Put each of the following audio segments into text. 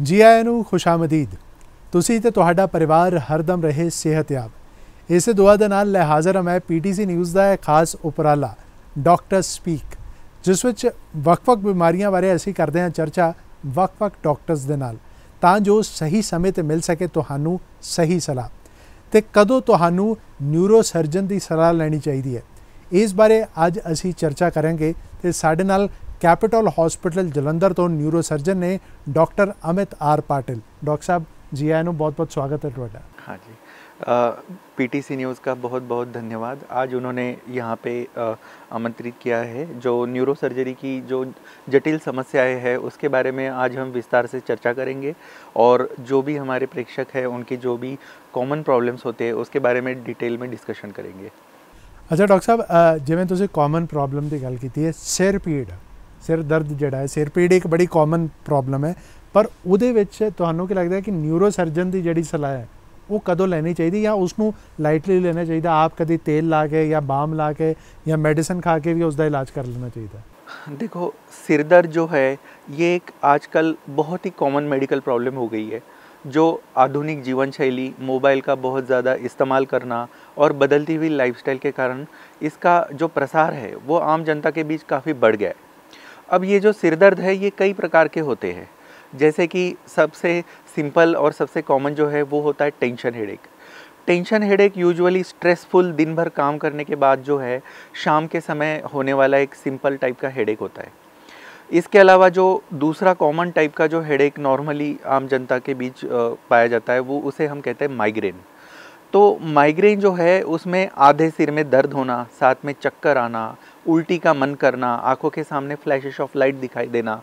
जी आया नूं खुशामदीद। तुसी ते तुहाडा परिवार हरदम रहे सेहतयाब। इस दुआ दे नाल लै हाज़र मैं PTC न्यूज़ का एक खास उपराला डॉक्टर स्पीक, जिस विच वक्-वक् बीमारियां बारे असीं करदे हां चर्चा वक्-वक् डॉक्टर्स दे नाल, तां जो सही समय ते मिल सके तुहानूं सही सलाह। ते कदों तुहानूं न्यूरो सर्जन की सलाह लैनी चाहिए है, इस बारे अज असीं चर्चा करेंगे। ते साडे नाल कैपिटल हॉस्पिटल जलंधर तो न्यूरो सर्जन ने doctor Amit R Patil. Doctor साहब जी आया बहुत बहुत स्वागत है तुहाडा। हाँ जी, PTC न्यूज़ का बहुत बहुत धन्यवाद। आज उन्होंने यहाँ पे आमंत्रित किया है। जो न्यूरो सर्जरी की जो जटिल समस्याएं हैं उसके बारे में आज हम विस्तार से चर्चा करेंगे, और जो भी हमारे प्रेक्षक हैं उनकी जो भी कॉमन प्रॉब्लम्स होते हैं उसके बारे में डिटेल में डिस्कशन करेंगे। अच्छा डॉक्टर साहब, जिवें तुसीं कॉमन प्रॉब्लम की गल की है, सिर पीड़, सिर दर्द जिहड़ा है, सिर पीड़ एक बड़ी कॉमन प्रॉब्लम है, पर उहदे विच तुहानूं की लगदा है कि न्यूरो सर्जन की जिहड़ी सलाह है वो कदों लैनी चाहिए या उसनूं लाइटली लेना चाहिए? आप कभी तेल ला के या बाम ला के या मेडिसिन खा के भी उसका इलाज कर लेना चाहिए? देखो, सिर दर्द जो है ये एक आजकल बहुत ही कॉमन मेडिकल प्रॉब्लम हो गई है। जो आधुनिक जीवन शैली, मोबाइल का बहुत ज़्यादा इस्तेमाल करना और बदलती हुई लाइफस्टाइल के कारण इसका जो प्रसार है वो आम जनता के बीच काफ़ी बढ़ गया है। अब ये जो सिर दर्द है ये कई प्रकार के होते हैं, जैसे कि सबसे सिंपल और सबसे कॉमन जो है वो होता है tension headache. Tension headache usually stressful दिन भर काम करने के बाद जो है शाम के समय होने वाला एक सिंपल टाइप का हेडेक होता है। इसके अलावा जो दूसरा कॉमन टाइप का जो हेडेक नॉर्मली आम जनता के बीच पाया जाता है वो उसे हम कहते हैं माइग्रेन। तो माइग्रेन जो है उसमें आधे सिर में दर्द होना, साथ में चक्कर आना, उल्टी का मन करना, आंखों के सामने फ्लैशेस ऑफ लाइट दिखाई देना,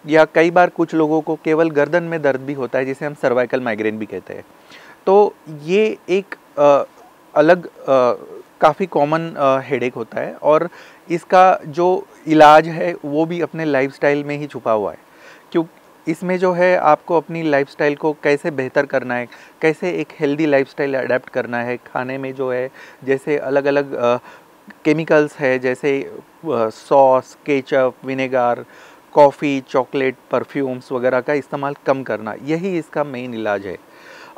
या कई बार कुछ लोगों को केवल गर्दन में दर्द भी होता है जिसे हम सर्वाइकल माइग्रेन भी कहते हैं। तो ये एक अलग काफ़ी कॉमन हेडेक होता है, और इसका जो इलाज है वो भी अपने लाइफस्टाइल में ही छुपा हुआ है। क्यों इसमें जो है आपको अपनी लाइफस्टाइल को कैसे बेहतर करना है, कैसे एक हेल्दी लाइफस्टाइल अडेप्ट करना है। खाने में जो है जैसे अलग अलग केमिकल्स है, जैसे sauce, ketchup, vinegar, coffee, chocolate, perfumes वगैरह का इस्तेमाल कम करना, यही इसका मेन इलाज है।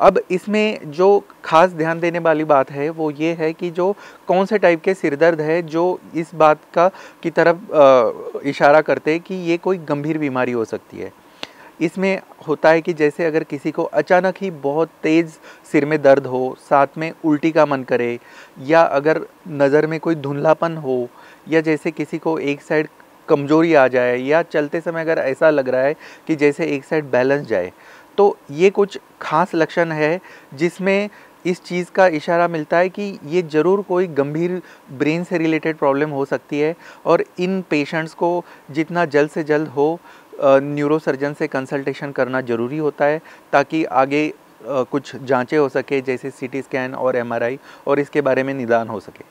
अब इसमें जो खास ध्यान देने वाली बात है वो ये है कि जो कौन से टाइप के सिर दर्द है जो इस बात का की तरफ इशारा करते हैं कि ये कोई गंभीर बीमारी हो सकती है। इसमें होता है कि जैसे अगर किसी को अचानक ही बहुत तेज़ सिर में दर्द हो, साथ में उल्टी का मन करे, या अगर नज़र में कोई धुंधलापन हो, या जैसे किसी को एक साइड कमजोरी आ जाए, या चलते समय अगर ऐसा लग रहा है कि जैसे एक साइड बैलेंस जाए, तो ये कुछ खास लक्षण है जिसमें इस चीज़ का इशारा मिलता है कि ये ज़रूर कोई गंभीर ब्रेन से रिलेटेड प्रॉब्लम हो सकती है। और इन पेशेंट्स को जितना जल्द से जल्द हो न्यूरो सर्जन से कंसल्टेशन करना ज़रूरी होता है, ताकि आगे कुछ जांचें हो सके, जैसे CT स्कैन और MRI, और इसके बारे में निदान हो सके।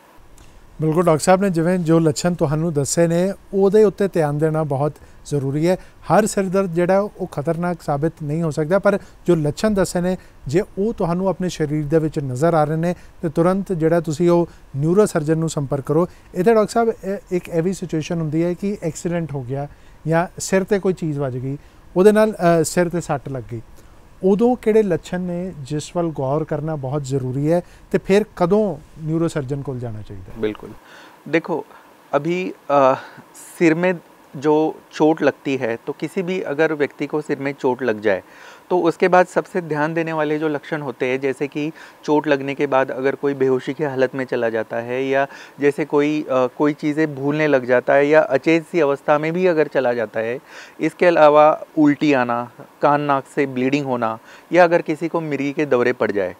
बिल्कुल डॉक्टर साहब ने जिवें जो लक्षण तुहानूं दस्से ने उहदे उत्ते ध्यान देना बहुत ज़रूरी है। हर सिर दर्द जिहड़ा वो खतरनाक साबित नहीं हो सकता, पर जो लक्षण दस्से ने जे वो तुहानूं अपने शरीर दे विच नज़र आ रहे हैं तो तुरंत जिहड़ा तुसीं वो न्यूरो सर्जन नूं संपर्क करो। इत्थे डॉक्टर साहब एक ये भी सिचुएशन हुंदी है कि एक्सीडेंट हो गया या सिर ते कोई चीज़ वज गई, उहदे नाल सिर ते सੱਟ लग गई, उदों किहड़े लक्षण ने जिस वल गौर करना बहुत ज़रूरी है, तो फिर कदों न्यूरो सर्जन को जाना चाहिए? बिल्कुल, देखो अभी सिर में जो चोट लगती है, तो किसी भी अगर व्यक्ति को सिर में चोट लग जाए तो उसके बाद सबसे ध्यान देने वाले जो लक्षण होते हैं, जैसे कि चोट लगने के बाद अगर कोई बेहोशी की हालत में चला जाता है, या जैसे कोई चीज़ें भूलने लग जाता है, या अचेत सी अवस्था में भी अगर चला जाता है। इसके अलावा उल्टी आना, कान नाक से ब्लीडिंग होना, या अगर किसी को मिर्गी के दौरे पड़ जाए,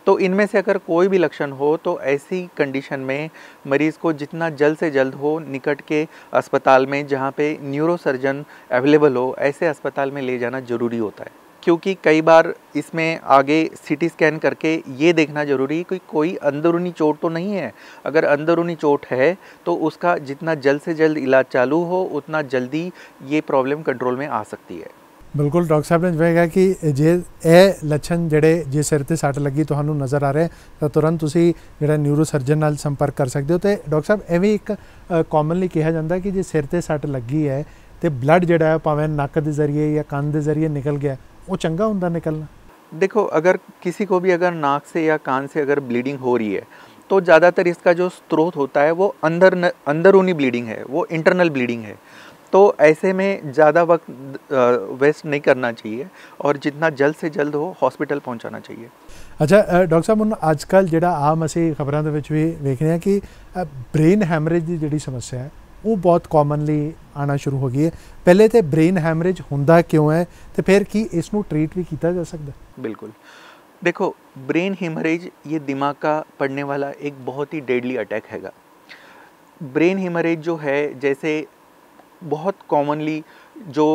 तो इनमें से अगर कोई भी लक्षण हो तो ऐसी कंडीशन में मरीज़ को जितना जल्द से जल्द हो निकट के अस्पताल में, जहाँ पे न्यूरो सर्जन अवेलेबल हो, ऐसे अस्पताल में ले जाना ज़रूरी होता है। क्योंकि कई बार इसमें आगे CT स्कैन करके ये देखना ज़रूरी है कि कोई अंदरूनी चोट तो नहीं है। अगर अंदरूनी चोट है तो उसका जितना जल्द से जल्द इलाज चालू हो उतना जल्दी ये प्रॉब्लम कंट्रोल में आ सकती है। बिल्कुल डॉक्टर साहब ने जिवें कहा कि जे ये लक्षण जिहड़े जे सिर ते सੱਟ लगी तुहानूं नज़र आ रहे तो तुरंत तुसीं जिहड़ा न्यूरो सर्जन नाल संपर्क कर सकते हो। तो डॉक्टर साहब ये भी एक कॉमनली कहा जाता है कि जे सिर ते सੱਟ लगी है तो ब्लड जिहड़ा है भावें नक के जरिए या कंन के जरिए निकल गया ਉਹ ਚੰਗਾ ਹੁੰਦਾ ਨਿਕਲਣਾ? देखो, अगर किसी को भी अगर नाक से या कान से अगर ब्लीडिंग हो रही है तो ज़्यादातर इसका जो स्रोत होता है वो अंदरूनी ब्लीडिंग है, वो इंटरनल ब्लीडिंग है। तो ऐसे में ज़्यादा वक्त वेस्ट नहीं करना चाहिए और जितना जल्द से जल्द हो हॉस्पिटल पहुंचाना चाहिए। अच्छा डॉक्टर साहब, ਹੁਣ ਅੱਜ ਕੱਲ੍ਹ ਜਿਹੜਾ ਆਮ ਅਸੀਂ ਖਬਰਾਂ ਦੇ ਵਿੱਚ ਵੀ ਵੇਖ ਰਹੇ ਹਾਂ ਕਿ ਬ੍ਰੇਨ ਹੈਮਰੇਜ ਦੀ ਜਿਹੜੀ ਸਮੱਸਿਆ ਹੈ ਉਹ ਬਹੁਤ ਕਾਮਨਲੀ ਆਉਣਾ ਸ਼ੁਰੂ ਹੋ ਗਈ ਹੈ। ਪਹਿਲੇ ਤੇ ਬ੍ਰੇਨ ਹੈਮਰੇਜ ਹੁੰਦਾ ਕਿਉਂ ਹੈ ਤੇ ਫਿਰ ਕੀ ਇਸ ਨੂੰ ट्रीट भी ਕੀਤਾ जा सकता है? बिल्कुल, देखो, ब्रेन हेमरेज ये दिमाग का पड़ने वाला एक बहुत ही डेडली अटैक हैगा। ब्रेन हेमरेज जो है, जैसे बहुत कॉमनली जो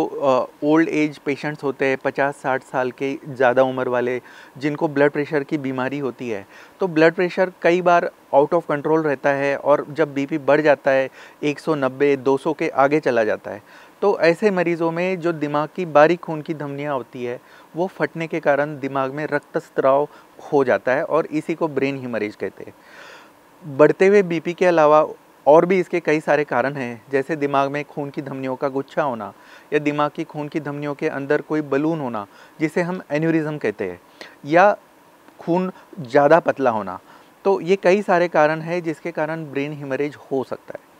ओल्ड एज पेशेंट्स होते हैं, 50-60 साल के ज़्यादा उम्र वाले, जिनको ब्लड प्रेशर की बीमारी होती है, तो ब्लड प्रेशर कई बार आउट ऑफ कंट्रोल रहता है और जब बीपी बढ़ जाता है 190-200 के आगे चला जाता है, तो ऐसे मरीज़ों में जो दिमाग की बारीक खून की धमनियाँ होती है वो फटने के कारण दिमाग में रक्तस्राव हो जाता है और इसी को ब्रेन हेमरेज कहते हैं। बढ़ते हुए बीपी के अलावा और भी इसके कई सारे कारण हैं, जैसे दिमाग में खून की धमनियों का गुच्छा होना या दिमाग की खून की धमनियों के अंदर कोई बलून होना जिसे हम एन्यूरिज्म कहते हैं, या खून ज़्यादा पतला होना। तो ये कई सारे कारण हैं जिसके कारण ब्रेन हेमरेज हो सकता है।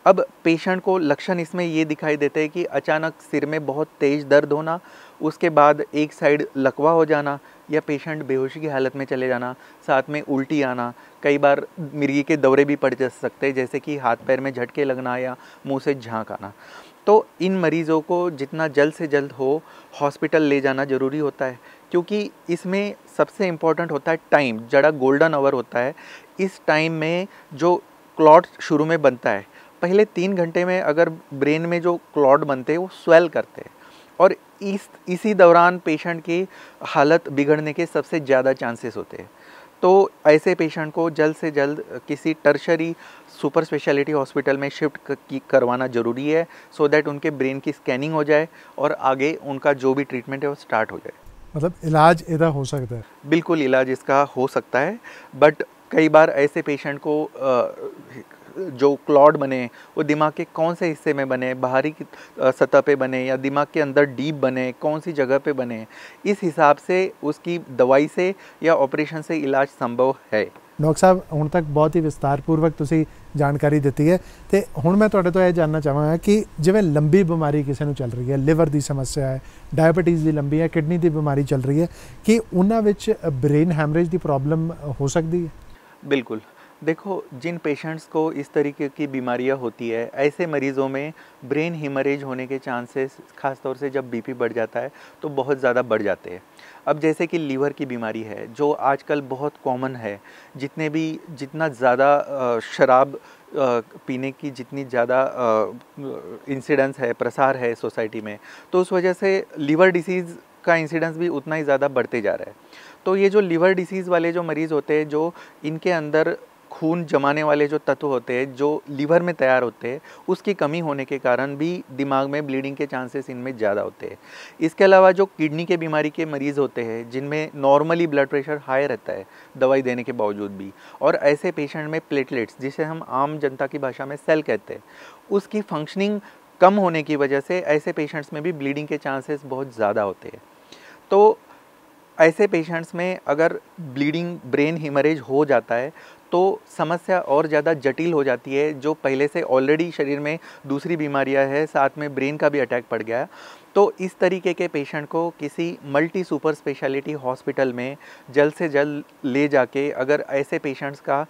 अब पेशेंट को लक्षण इसमें ये दिखाई देते हैं कि अचानक सिर में बहुत तेज़ दर्द होना, उसके बाद एक साइड लकवा हो जाना या पेशेंट बेहोशी की हालत में चले जाना, साथ में उल्टी आना, कई बार मिर्गी के दौरे भी पड़ जा सकते हैं, जैसे कि हाथ पैर में झटके लगना या मुंह से झांक आना। तो इन मरीज़ों को जितना जल्द से जल्द हो हॉस्पिटल ले जाना ज़रूरी होता है, क्योंकि इसमें सबसे इम्पॉर्टेंट होता है टाइम, जड़ा गोल्डन आवर होता है। इस टाइम में जो क्लॉट शुरू में बनता है, पहले 3 घंटे में अगर ब्रेन में जो क्लॉट बनते हैं वो स्वेल करते हैं और इसी दौरान पेशेंट की हालत बिगड़ने के सबसे ज़्यादा चांसेस होते हैं। तो ऐसे पेशेंट को जल्द से जल्द किसी टर्शरी सुपर स्पेशलिटी हॉस्पिटल में शिफ्ट करवाना ज़रूरी है, सो दैट उनके ब्रेन की स्कैनिंग हो जाए और आगे उनका जो भी ट्रीटमेंट है वो स्टार्ट हो जाए। मतलब इलाज इधर हो सकता है? बिल्कुल, इलाज इसका हो सकता है, बट कई बार ऐसे पेशेंट को जो क्लॉट बने वो दिमाग के कौन से हिस्से में बने, बाहरी सतह पे बने या दिमाग के अंदर डीप बने, कौन सी जगह पे बने, इस हिसाब से उसकी दवाई से या ऑपरेशन से इलाज संभव है। डॉक्टर साहब, ਹੁਣ तक बहुत ही विस्तारपूर्वक ਤੁਸੀਂ ਜਾਣਕਾਰੀ ਦਿੱਤੀ ਹੈ ਤੇ ਹੁਣ ਮੈਂ ਤੁਹਾਡੇ ਤੋਂ ਇਹ ਜਾਣਨਾ ਚਾਹਾਂਗਾ ਕਿ ਜਿਵੇਂ ਲੰਬੀ ਬਿਮਾਰੀ ਕਿਸੇ ਨੂੰ ਚੱਲ ਰਹੀ ਹੈ, ਲਿਵਰ ਦੀ ਸਮੱਸਿਆ ਹੈ, ਡਾਇਬੀਟੀਜ਼ ਦੀ ਲੰਬੀ ਹੈ, ਕਿਡਨੀ ਦੀ ਬਿਮਾਰੀ ਚੱਲ ਰਹੀ ਹੈ, ਕਿ ਉਹਨਾਂ ਵਿੱਚ ब्रेन ਹੈਮਰੇਜ ਦੀ प्रॉब्लम हो सकती है? बिल्कुल, देखो, जिन पेशेंट्स को इस तरीके की बीमारियां होती है, ऐसे मरीज़ों में ब्रेन हेमरेज होने के चांसेस ख़ास तौर से जब बीपी बढ़ जाता है तो बहुत ज़्यादा बढ़ जाते हैं। अब जैसे कि लीवर की बीमारी है जो आजकल बहुत कॉमन है, जितना ज़्यादा शराब पीने की जितनी ज़्यादा इंसिडेंस है, प्रसार है सोसाइटी में, तो उस वजह से लीवर डिसीज़ का इंसिडेंस भी उतना ही ज़्यादा बढ़ते जा रहा है। तो ये जो लीवर डिसीज़ वाले जो मरीज़ होते हैं, जो इनके अंदर खून जमाने वाले जो तत्व होते हैं जो लीवर में तैयार होते हैं, उसकी कमी होने के कारण भी दिमाग में ब्लीडिंग के चांसेस इनमें ज़्यादा होते हैं। इसके अलावा जो किडनी के बीमारी के मरीज़ होते हैं, जिनमें नॉर्मली ब्लड प्रेशर हाई रहता है दवाई देने के बावजूद भी, और ऐसे पेशेंट में प्लेटलेट्स, जिसे हम आम जनता की भाषा में सेल कहते हैं, उसकी फंक्शनिंग कम होने की वजह से ऐसे पेशेंट्स में भी ब्लीडिंग के चांसेस बहुत ज़्यादा होते हैं। तो ऐसे पेशेंट्स में अगर ब्लीडिंग ब्रेन हेमरेज हो जाता है तो समस्या और ज़्यादा जटिल हो जाती है। जो पहले से ऑलरेडी शरीर में दूसरी बीमारियां है, साथ में ब्रेन का भी अटैक पड़ गया, तो इस तरीके के पेशेंट को किसी मल्टी सुपर स्पेशलिटी हॉस्पिटल में जल्द से जल्द ले जाके, अगर ऐसे पेशेंट्स का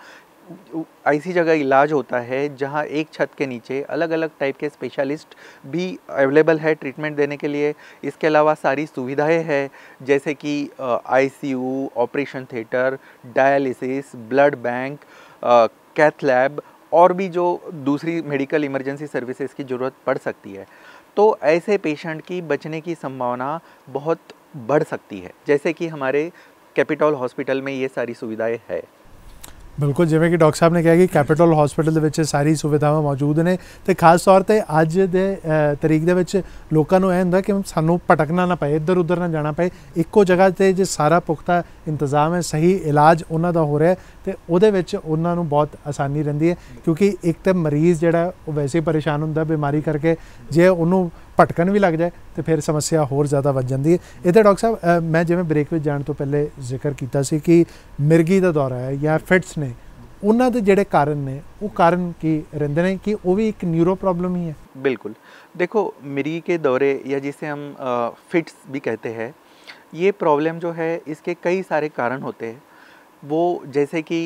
ऐसी जगह इलाज होता है जहां एक छत के नीचे अलग अलग टाइप के स्पेशलिस्ट भी अवेलेबल है ट्रीटमेंट देने के लिए। इसके अलावा सारी सुविधाएं हैं, जैसे कि ICU, operation theatre, dialysis, blood bank, cath lab और भी जो दूसरी मेडिकल इमरजेंसी सर्विसेज की ज़रूरत पड़ सकती है। तो ऐसे पेशेंट की बचने की संभावना बहुत बढ़ सकती है, जैसे कि हमारे कैपिटल हॉस्पिटल में ये सारी सुविधाएं है। बिल्कुल, जिवें कि डॉक्टर साहब ने कहा कि कैपिटल हॉस्पिटल दे विच सारी सुविधावां मौजूद ने, तो खास तौर पर अज दे तरीक दे विच लोकां नूं इह हुंदा कि सानूं भटकना ना पए, इधर उधर ना जाना पए, इक्को जगह ते जे सारा पुख्ता इंतजाम है, सही इलाज उन्हां दा हो रहा है, ਤੇ ਉਹਦੇ ਵਿੱਚ ਉਹਨਾਂ ਨੂੰ ਬਹੁਤ ਆਸਾਨੀ ਰਹਿੰਦੀ ਹੈ, ਕਿਉਂਕਿ ਇੱਕ ਤਾਂ ਮਰੀਜ਼ ਜਿਹੜਾ ਉਹ ਵੈਸੇ ਹੀ ਪਰੇਸ਼ਾਨ ਹੁੰਦਾ ਬਿਮਾਰੀ ਕਰਕੇ, ਜੇ ਉਹਨੂੰ ਭਟਕਣ ਵੀ ਲੱਗ ਜਾਏ ਤੇ ਫਿਰ ਸਮੱਸਿਆ ਹੋਰ ਜ਼ਿਆਦਾ ਵੱਧ ਜਾਂਦੀ ਹੈ। ਇਹ ਤਾਂ ਡਾਕਟਰ ਸਾਹਿਬ ਮੈਂ ਜਿਵੇਂ ਬ੍ਰੇਕ ਵਿੱਚ ਜਾਣ ਤੋਂ ਪਹਿਲੇ ਜ਼ਿਕਰ ਕੀਤਾ ਸੀ ਕਿ ਮਿਰਗੀ ਦਾ ਦੌਰਾ ਹੈ ਜਾਂ ਫਿਟਸ ਨੇ, ਉਹਨਾਂ ਦੇ ਜਿਹੜੇ ਕਾਰਨ ਨੇ ਉਹ ਕਾਰਨ ਕੀ ਰਹਿੰਦੇ ਨੇ, ਕਿ ਉਹ ਵੀ ਇੱਕ न्यूरो प्रॉब्लम ही है? बिल्कुल, देखो मिर्गी के दौरे या जिसे हम फिट्स भी कहते हैं, ये प्रॉब्लम जो है इसके कई सारे कारण होते हैं। वो जैसे कि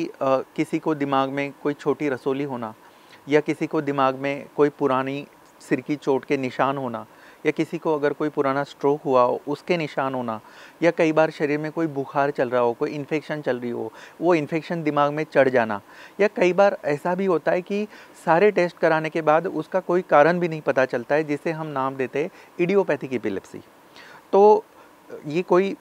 किसी को दिमाग में कोई छोटी रसोली होना, या किसी को दिमाग में कोई पुरानी सिर की चोट के निशान होना, या किसी को अगर कोई पुराना स्ट्रोक हुआ हो उसके निशान होना, या कई बार शरीर में कोई बुखार चल रहा हो, कोई इन्फेक्शन चल रही हो, वो इन्फेक्शन दिमाग में चढ़ जाना, या कई बार ऐसा भी होता है कि सारे टेस्ट कराने के बाद उसका कोई कारण भी नहीं पता चलता है, जिसे हम नाम देते हैं इडियोपैथिक एपिलेप्सी। तो ये कोई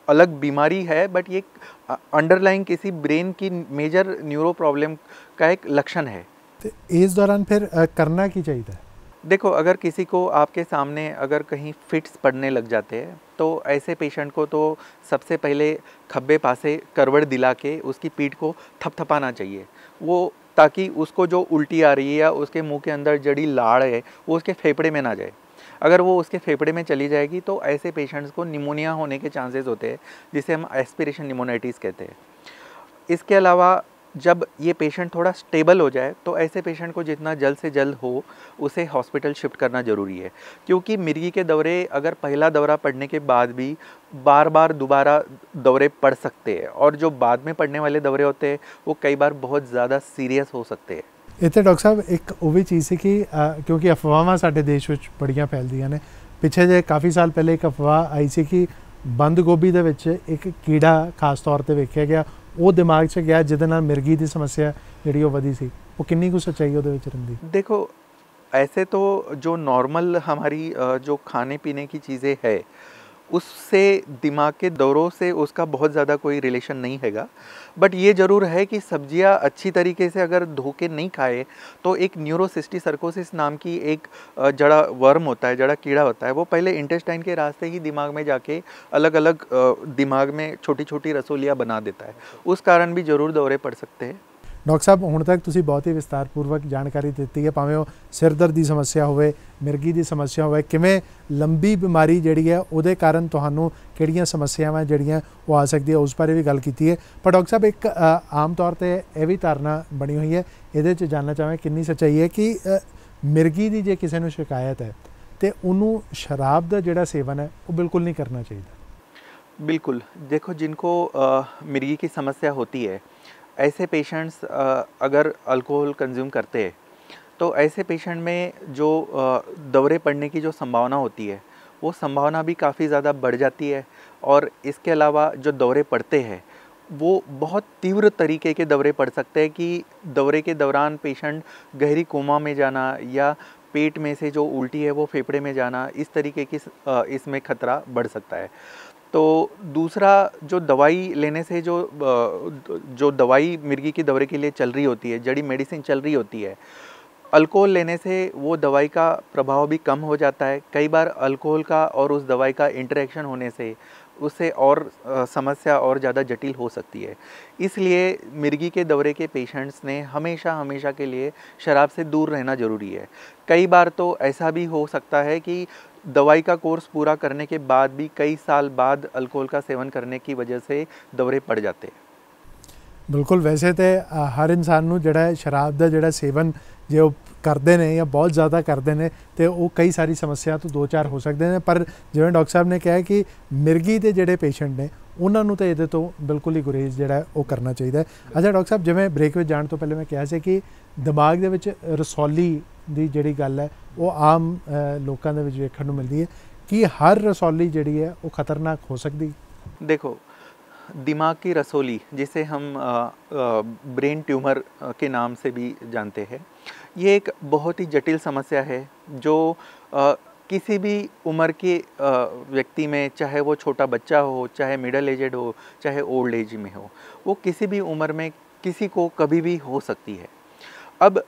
अलग बीमारी है, बट ये अंडरलाइंग किसी ब्रेन की मेजर न्यूरो प्रॉब्लम का एक लक्षण है। तो इस दौरान फिर करना की चाहिए? देखो, अगर किसी को आपके सामने अगर कहीं फिट्स पड़ने लग जाते हैं तो ऐसे पेशेंट को तो सबसे पहले खब्बे पासे करवट दिला के उसकी पीठ को थपथपाना चाहिए, वो ताकि उसको जो उल्टी आ रही है या उसके मुंह के अंदर जड़ी लाड़ है वो उसके फेफड़े में ना जाए। अगर वो उसके फेफड़े में चली जाएगी तो ऐसे पेशेंट्स को निमोनिया होने के चांसेस होते हैं, जिसे हम एस्पिरेशन निमोनाइटिस कहते हैं। इसके अलावा जब ये पेशेंट थोड़ा स्टेबल हो जाए तो ऐसे पेशेंट को जितना जल्द से जल्द हो उसे हॉस्पिटल शिफ्ट करना ज़रूरी है, क्योंकि मिर्गी के दौरे अगर पहला दौरा पड़ने के बाद भी बार बार दोबारा दौरे पड़ सकते हैं, और जो बाद में पड़ने वाले दौरे होते हैं वो कई बार बहुत ज़्यादा सीरियस हो सकते हैं। ਇੱਥੇ ਡਾਕਟਰ ਸਾਹਿਬ ਇੱਕ ਉਹ ਵੀ ਚੀਜ਼ ਸੀ ਕਿ ਕਿਉਂਕਿ ਅਫਵਾਹਾਂ ਸਾਡੇ ਦੇਸ਼ ਵਿੱਚ ਬੜੀਆਂ ਫੈਲਦੀਆਂ ਨੇ। ਪਿੱਛੇ ਜੇ ਕਾਫੀ ਸਾਲ ਪਹਿਲੇ ਇੱਕ ਅਫਵਾਹ ਆਈ ਸੀ ਕਿ ਬੰਦ ਗੋਭੀ ਦੇ ਵਿੱਚ ਇੱਕ ਕੀੜਾ ਖਾਸ ਤੌਰ ਤੇ ਵੇਖਿਆ ਗਿਆ, ਉਹ ਦਿਮਾਗ 'ਚ ਗਿਆ, ਜਿਹਦੇ ਨਾਲ ਮਿਰਗੀ ਦੀ ਸਮੱਸਿਆ ਜਿਹੜੀ ਉਹ ਵਧੀ ਸੀ। ਉਹ ਕਿੰਨੀ ਕੁ ਸੱਚਾਈ ਉਹਦੇ ਵਿੱਚ ਰਹਿੰਦੀ? देखो, ऐसे तो जो नॉर्मल हमारी जो खाने पीने की चीज़ें है उससे दिमाग के दौरों से उसका बहुत ज़्यादा कोई रिलेशन नहीं हैगा, बट ये ज़रूर है कि सब्जियां अच्छी तरीके से अगर धो के नहीं खाए तो एक न्यूरोसिस्टिसर्कोसिस नाम की एक जड़ा वर्म होता है, जड़ा कीड़ा होता है, वो पहले इंटेस्टाइन के रास्ते ही दिमाग में जाके अलग अलग दिमाग में छोटी छोटी रसोलियाँ बना देता है। उस कारण भी ज़रूर दौरे पड़ सकते हैं। ਡਾਕਟਰ ਸਾਹਿਬ ਹੁਣ ਤੱਕ ਤੁਸੀਂ ਬਹੁਤ ਹੀ ਵਿਸਤਾਰਪੂਰਵਕ ਜਾਣਕਾਰੀ ਦਿੱਤੀ ਹੈ, ਭਾਵੇਂ ਉਹ ਸਿਰ ਦਰਦ ਦੀ ਸਮੱਸਿਆ ਹੋਵੇ, ਮਿਰਗੀ ਦੀ ਸਮੱਸਿਆ ਹੋਵੇ, ਕਿਵੇਂ ਲੰਬੀ ਬਿਮਾਰੀ ਜਿਹੜੀ ਹੈ ਉਹਦੇ ਕਾਰਨ ਤੁਹਾਨੂੰ ਕਿਹੜੀਆਂ ਸਮੱਸਿਆਵਾਂ ਜਿਹੜੀਆਂ ਉਹ ਆ ਸਕਦੀ ਹੈ, ਉਸ ਬਾਰੇ ਵੀ ਗੱਲ ਕੀਤੀ ਹੈ। ਪਰ ਡਾਕਟਰ ਸਾਹਿਬ ਇੱਕ ਆਮ ਤੌਰ 'ਤੇ ਇਹ ਵੀ ਧਾਰਨਾ ਬਣੀ ਹੋਈ ਹੈ, ਇਹਦੇ 'ਚ ਜਾਣਨਾ ਚਾਹਾਂਗੇ ਕਿੰਨੀ ਸੱਚਾਈ ਹੈ ਕਿ ਮਿਰਗੀ ਦੀ ਜੇ ਕਿਸੇ ਨੂੰ ਸ਼ਿਕਾਇਤ ਹੈ ਤੇ ਉਹਨੂੰ ਸ਼ਰਾਬ ਦਾ ਜਿਹੜਾ ਸੇਵਨ ਹੈ ਉਹ ਬਿਲकुल नहीं करना चाहिए? बिल्कुल, देखो जिनको मिर्गी की समस्या होती है, ऐसे पेशेंट्स अगर अल्कोहल कंज्यूम करते हैं तो ऐसे पेशेंट में जो दौरे पड़ने की जो संभावना होती है वो संभावना भी काफ़ी ज़्यादा बढ़ जाती है। और इसके अलावा जो दौरे पड़ते हैं वो बहुत तीव्र तरीके के दौरे पड़ सकते हैं कि दौरे के दौरान पेशेंट गहरी कोमा में जाना, या पेट में से जो उल्टी है वो फेफड़े में जाना, इस तरीके की इसमें खतरा बढ़ सकता है। तो दूसरा, जो दवाई लेने से जो दवाई मिर्गी की दौरे के लिए चल रही होती है, जड़ी मेडिसिन चल रही होती है, अल्कोहल लेने से वो दवाई का प्रभाव भी कम हो जाता है। कई बार अल्कोहल का और उस दवाई का इंटरेक्शन होने से उससे और समस्या और ज़्यादा जटिल हो सकती है। इसलिए मिर्गी के दौरे के पेशेंट्स ने हमेशा हमेशा के लिए शराब से दूर रहना ज़रूरी है। कई बार तो ऐसा भी हो सकता है कि दवाई का कोर्स पूरा करने के बाद भी कई साल बाद अल्कोहल का सेवन करने की वजह से दौरे पड़ जाते हैं। बिल्कुल, वैसे तो हर इंसान ਨੂੰ ਜਿਹੜਾ ਸ਼ਰਾਬ ਦਾ ਜਿਹੜਾ ਸੇਵਨ ਜੇ ਉਹ ਕਰਦੇ ਨੇ ਜਾਂ ਬਹੁਤ ਜ਼ਿਆਦਾ ਕਰਦੇ ਨੇ ਤੇ ਉਹ ਕਈ ਸਾਰੀ ਸਮੱਸਿਆ ਤੋਂ ਦੋ ਚਾਰ ਹੋ ਸਕਦੇ ਨੇ। ਪਰ ਜਿਵੇਂ ਡਾਕਟਰ ਸਾਹਿਬ ਨੇ ਕਿਹਾ ਕਿ ਮਿਰਗੀ ਦੇ ਜਿਹੜੇ ਪੇਸ਼ੈਂਟ ਨੇ ਉਹਨਾਂ ਨੂੰ ਤਾਂ ਇਹਦੇ ਤੋਂ ਬਿਲਕੁਲ ਹੀ ਗੁਰੇਜ਼ ਜਿਹੜਾ ਉਹ ਕਰਨਾ ਚਾਹੀਦਾ ਹੈ। ਅੱਛਾ ਡਾਕਟਰ ਸਾਹਿਬ, ਜਿਵੇਂ ਬ੍ਰੇਕ ਵਿੱਚ ਜਾਣ ਤੋਂ ਪਹਿਲੇ ਮੈਂ ਕਿਹਾ ਸੀ ਕਿ ਦਿਮਾਗ ਦੇ ਵਿੱਚ ਰਸੌਲੀ ਦੀ ਜਿਹੜੀ ਗੱਲ ਹੈ ਉਹ ਆਮ ਲੋਕਾਂ ਦੇ ਵਿੱਚ ਵੇਖਣ ਨੂੰ ਮਿਲਦੀ ਹੈ, ਕਿ ਹਰ ਰਸੌਲੀ ਜਿਹੜੀ ਹੈ ਉਹ ਖਤਰਨਾਕ ਹੋ ਸਕਦੀ? देखो, दिमाग की रसोली, जिसे हम ब्रेन ट्यूमर के नाम से भी जानते हैं, ये एक बहुत ही जटिल समस्या है जो किसी भी उम्र के व्यक्ति में, चाहे वो छोटा बच्चा हो, चाहे मिडल एजेड हो, चाहे ओल्ड एज में हो, वो किसी भी उम्र में किसी को कभी भी हो सकती है। अब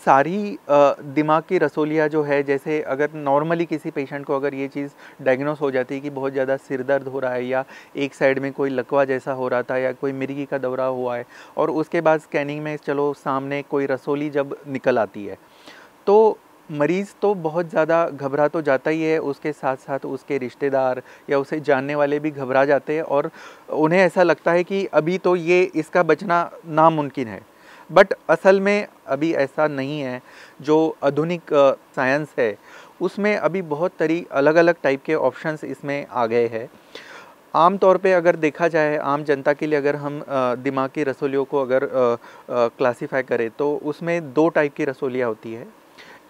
सारी दिमाग की रसोलियाँ जो है, जैसे अगर नॉर्मली किसी पेशेंट को अगर ये चीज़ डायग्नोस हो जाती है कि बहुत ज़्यादा सिर दर्द हो रहा है या एक साइड में कोई लकवा जैसा हो रहा था या कोई मिर्गी का दौरा हुआ है, और उसके बाद स्कैनिंग में चलो सामने कोई रसोली जब निकल आती है, तो मरीज़ तो बहुत ज़्यादा घबरा तो जाता ही है, उसके साथ साथ उसके रिश्तेदार या उसे जानने वाले भी घबरा जाते हैं और उन्हें ऐसा लगता है कि अभी तो ये इसका बचना नामुमकिन है। बट असल में अभी ऐसा नहीं है। जो आधुनिक साइंस है उसमें अभी बहुत अलग अलग टाइप के ऑप्शंस इसमें आ गए हैं। आम तौर पे अगर देखा जाए आम जनता के लिए, अगर हम दिमाग की रसोलियों को अगर क्लासीफाई करें तो उसमें दो टाइप की रसोलियाँ होती है।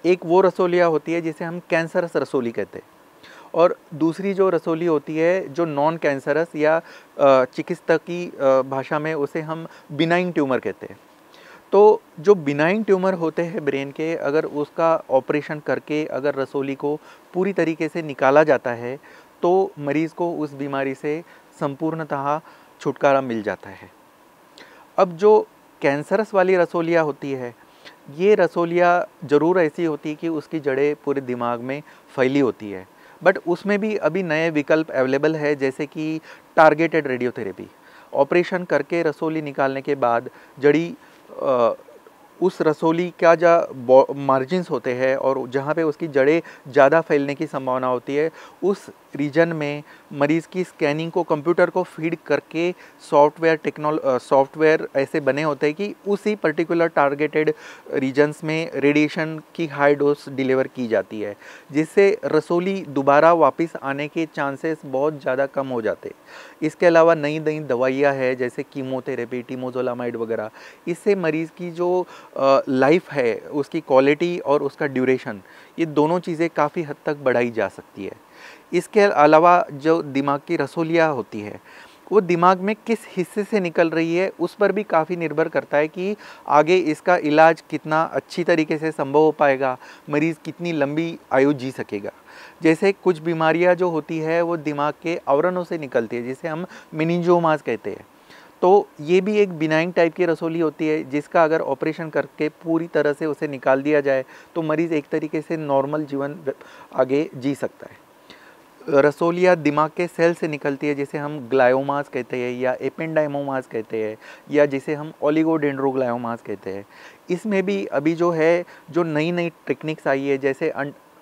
एक वो रसोलियाँ होती है जिसे हम कैंसरस रसोली कहते हैं, और दूसरी जो रसोली होती है जो नॉन कैंसरस या चिकित्सकीय भाषा में उसे हम बिनाइन ट्यूमर कहते हैं। तो जो बिनाइन ट्यूमर होते हैं ब्रेन के, अगर उसका ऑपरेशन करके अगर रसोली को पूरी तरीके से निकाला जाता है तो मरीज़ को उस बीमारी से संपूर्णतः छुटकारा मिल जाता है। अब जो कैंसरस वाली रसोलियाँ होती है, ये रसोलियाँ ज़रूर ऐसी होती है कि उसकी जड़ें पूरे दिमाग में फैली होती है, बट उसमें भी अभी नए विकल्प अवेलेबल है, जैसे कि टारगेटेड रेडियोथेरेपी। ऑपरेशन करके रसोली निकालने के बाद जड़ी उस रसोली का जो मार्जिन्स होते हैं और जहाँ पे उसकी जड़ें ज़्यादा फैलने की संभावना होती है, उस रीजन में मरीज़ की स्कैनिंग को कंप्यूटर को फीड करके सॉफ्टवेयर ऐसे बने होते हैं कि उसी पर्टिकुलर टारगेटेड रीजन्स में रेडिएशन की हाई डोज डिलीवर की जाती है, जिससे रसोली दोबारा वापस आने के चांसेस बहुत ज़्यादा कम हो जाते हैं। इसके अलावा नई नई दवाइयाँ हैं जैसे कीमोथेरेपी, टिमोजोलामाइड वगैरह। इससे मरीज़ की जो लाइफ है उसकी क्वालिटी और उसका ड्यूरेशन, ये दोनों चीज़ें काफ़ी हद तक बढ़ाई जा सकती है। इसके अलावा जो दिमाग की रसोलियाँ होती है वो दिमाग में किस हिस्से से निकल रही है उस पर भी काफ़ी निर्भर करता है कि आगे इसका इलाज कितना अच्छी तरीके से संभव हो पाएगा, मरीज़ कितनी लंबी आयु जी सकेगा। जैसे कुछ बीमारियां जो होती है वो दिमाग के आवरणों से निकलती है, जिसे हम मेनिंजियोमास कहते हैं। तो ये भी एक बिनाइन टाइप की रसोली होती है, जिसका अगर ऑपरेशन करके पूरी तरह से उसे निकाल दिया जाए तो मरीज़ एक तरीके से नॉर्मल जीवन आगे जी सकता है। रसोलियाँ दिमाग के सेल से निकलती है, जिसे हम ग्लायोमास कहते हैं या एपेंडाइमोमास कहते हैं या जिसे हम ओलिगोडेंड्रोग्लायोमास कहते हैं। इसमें भी अभी जो है जो नई नई टेक्निक्स आई है, जैसे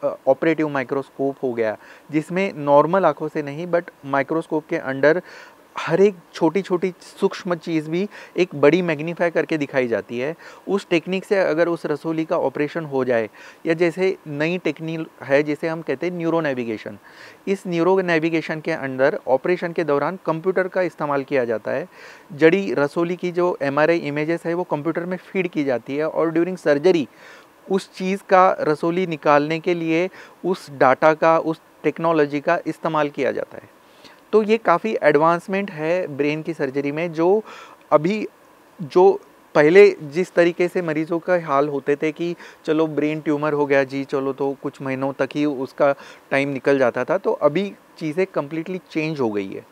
ऑपरेटिव माइक्रोस्कोप हो गया, जिसमें नॉर्मल आँखों से नहीं बट माइक्रोस्कोप के अंडर हर एक छोटी छोटी सूक्ष्म चीज़ भी एक बड़ी मैग्नीफाई करके दिखाई जाती है। उस टेक्निक से अगर उस रसोली का ऑपरेशन हो जाए, या जैसे नई टेक्निक है जिसे हम कहते हैं न्यूरो नेविगेशन। इस न्यूरो नेविगेशन के अंदर ऑपरेशन के दौरान कंप्यूटर का इस्तेमाल किया जाता है। जड़ी रसोली की जो MRI इमेजेस है वो कंप्यूटर में फीड की जाती है और ड्यूरिंग सर्जरी उस चीज़ का रसोली निकालने के लिए उस डाटा का, उस टेक्नोलॉजी का इस्तेमाल किया जाता है। तो ये काफ़ी एडवांसमेंट है ब्रेन की सर्जरी में, जो अभी जो पहले जिस तरीके से मरीज़ों का हाल होते थे कि चलो ब्रेन ट्यूमर हो गया जी, चलो तो कुछ महीनों तक ही उसका टाइम निकल जाता था, तो अभी चीज़ें कम्प्लीटली चेंज हो गई है।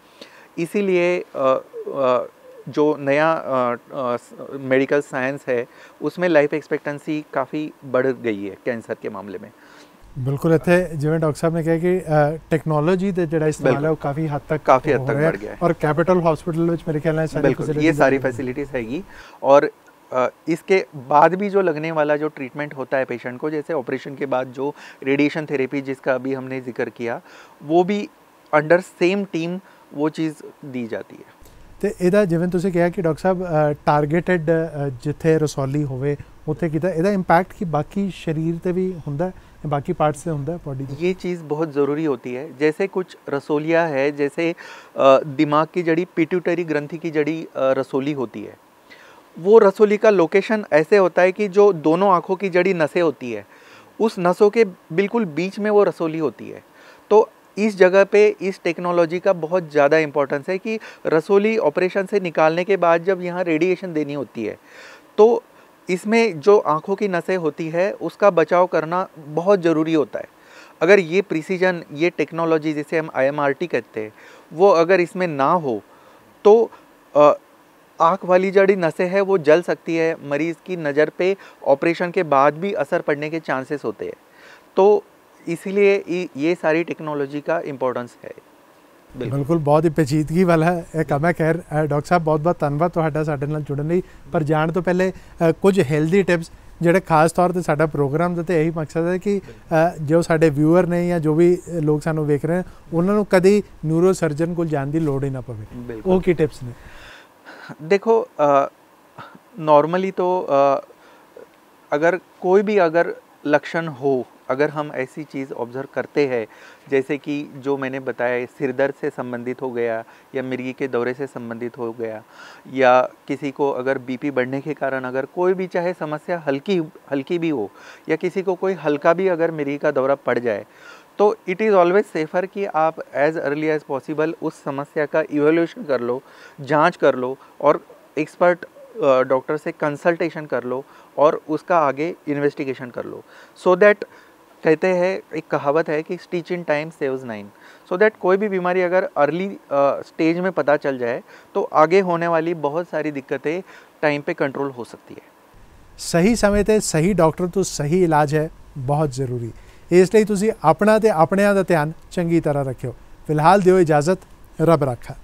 इसीलिए जो नया मेडिकल साइंस है उसमें लाइफ एक्सपेक्टेंसी काफ़ी बढ़ गई है कैंसर के मामले में। बिल्कुल इतने जिवें डॉक्टर साहब ने कहा कि टैक्नोलॉजी ਦਾ ਜਿਹੜਾ ਇਸਤੇਮਾਲ ਹੈ ਉਹ ਕਾਫੀ ਹੱਦ ਤੱਕ बढ़ गया है और कैपिटल हॉस्पिटल ਵਿੱਚ मेरे ख्याल बिल्कुल ये सारी फैसिलिटीज़ हैगी। और इसके बाद भी जो लगने वाला जो ट्रीटमेंट होता है पेशेंट को, जैसे ऑपरेशन के बाद जो रेडिएशन थेरेपी जिसका अभी हमने जिक्र किया, वो भी अंडर सेम टीम वो चीज़ दी जाती है। ਤੇ ਇਹਦਾ ਜਿਵੇਂ ਤੁਸੀਂ ਕਿਹਾ ਕਿ ਡਾਕਟਰ ਸਾਹਿਬ ਟਾਰਗੇਟਡ ਜਿੱਥੇ ਰਸੌਲੀ ਹੋਵੇ ਉੱਥੇ ਕੀਤਾ, ਇਹਦਾ ਇੰਪੈਕਟ ਕਿ ਬਾਕੀ ਸਰੀਰ ਤੇ ਵੀ ਹੁੰਦਾ है, बाकी पार्ट से होता है बॉडी? ये चीज़ बहुत ज़रूरी होती है। जैसे कुछ रसोलियाँ है, जैसे दिमाग की जड़ी पिट्यूटरी ग्रंथि की जड़ी रसोली होती है, वो रसोली का लोकेशन ऐसे होता है कि जो दोनों आँखों की जड़ी नसें होती है उस नसों के बिल्कुल बीच में वो रसोली होती है। तो इस जगह पे इस टेक्नोलॉजी का बहुत ज़्यादा इम्पोर्टेंस है कि रसोली ऑपरेशन से निकालने के बाद जब यहाँ रेडिएशन देनी होती है तो इसमें जो आँखों की नसें होती है उसका बचाव करना बहुत ज़रूरी होता है। अगर ये प्रिसीजन, ये टेक्नोलॉजी जिसे हम IMRT कहते हैं, वो अगर इसमें ना हो तो आँख वाली जड़ी नसें है वो जल सकती है, मरीज़ की नज़र पे ऑपरेशन के बाद भी असर पड़ने के चांसेस होते हैं। तो इसीलिए ये सारी टेक्नोलॉजी का इम्पोर्टेंस है। बिल्कुल बहुत ही पेचीदगी वाला एक काम है। खैर डॉक्टर साहब बहुत बहुत धन्यवाद ਤੁਹਾਡਾ ਸਾਡੇ ਨਾਲ ਜੁੜਨ ਲਈ। ਪਰ ਜਾਣ ਤੋਂ ਪਹਿਲੇ ਕੁਝ ਹੈਲਦੀ ਟਿਪਸ ਜਿਹੜੇ ਖਾਸ ਤੌਰ ਤੇ ਸਾਡਾ ਪ੍ਰੋਗਰਾਮ ਦਾ ਤੇ ਇਹੀ ਮਕਸਦ ਹੈ ਕਿ ਜੋ ਸਾਡੇ ਵਿਊਅਰ ਨੇ ਜਾਂ ਜੋ ਵੀ ਲੋਕ ਸਾਨੂੰ ਵੇਖ ਰਹੇ ਨੇ ਉਹਨਾਂ ਨੂੰ ਕਦੀ ਨਿਊਰੋ ਸਰਜਨ ਕੋਲ ਜਾਣ ਦੀ ਲੋੜ ਹੀ ਨਾ ਪਵੇ। ਉਹ ਕੀ ਟਿਪਸ ਨੇ? देखो नॉर्मली तो अगर कोई भी अगर लक्षण हो, अगर हम ऐसी चीज़ ऑब्ज़र्व करते हैं जैसे कि जो मैंने बताया सिर दर्द से संबंधित हो गया या मिर्गी के दौरे से संबंधित हो गया, या किसी को अगर बीपी बढ़ने के कारण अगर कोई भी चाहे समस्या हल्की भी हो, या किसी को कोई हल्का भी अगर मिर्गी का दौरा पड़ जाए, तो इट इज़ ऑलवेज सेफ़र कि आप एज़ अर्ली एज़ पॉसिबल उस समस्या का इवैल्यूएशन कर लो, जांच कर लो और एक्सपर्ट डॉक्टर से कंसल्टेशन कर लो और उसका आगे इन्वेस्टिगेशन कर लो। सो दैट कहते हैं, एक कहावत है कि stitch in time saves 9। So that कोई भी बीमारी अगर अर्ली स्टेज में पता चल जाए तो आगे होने वाली बहुत सारी दिक्कतें टाइम पे कंट्रोल हो सकती है। सही समय ते सही डॉक्टर तो सही इलाज है बहुत ज़रूरी। इसलिए तुसी अपना ते अपनिਆਂ ਦਾ ਧਿਆਨ ਚੰਗੀ ਤਰ੍ਹਾਂ ਰੱਖਿਓ। ਫਿਲਹਾਲ ਦਿਓ ਇਜਾਜ਼ਤ, ਰੱਬ ਰਾਖਾ।